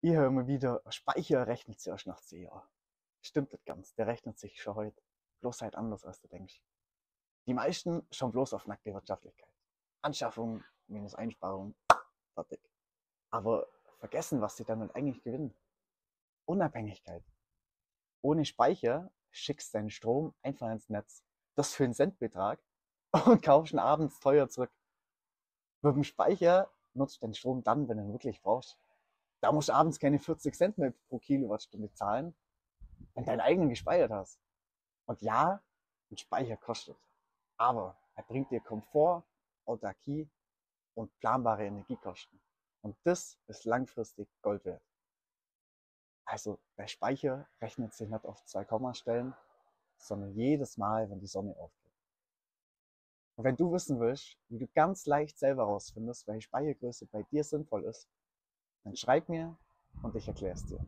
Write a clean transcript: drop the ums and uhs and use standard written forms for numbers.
Ich höre immer wieder, Speicher rechnet sich erst nach 10 Jahren. Stimmt nicht ganz, der rechnet sich schon heute. Bloß halt anders, als du denkst. Die meisten schauen bloß auf nackte Wirtschaftlichkeit. Anschaffung minus Einsparung, fertig. Aber vergessen, was sie damit eigentlich gewinnen. Unabhängigkeit. Ohne Speicher schickst deinen Strom einfach ins Netz. Das für einen Centbetrag und kaufst ihn abends teuer zurück. Mit dem Speicher nutzt du den Strom dann, wenn du ihn wirklich brauchst. Da musst du abends keine 40 Cent mehr pro Kilowattstunde zahlen, wenn du deinen eigenen gespeichert hast. Und ja, ein Speicher kostet. Aber er bringt dir Komfort, Autarkie und planbare Energiekosten. Und das ist langfristig Gold wert. Also der Speicher rechnet sich nicht auf 2 Kommastellen, sondern jedes Mal, wenn die Sonne aufgeht. Und wenn du wissen willst, wie du ganz leicht selber herausfindest, welche Speichergröße bei dir sinnvoll ist, dann schreib mir und ich erkläre es dir.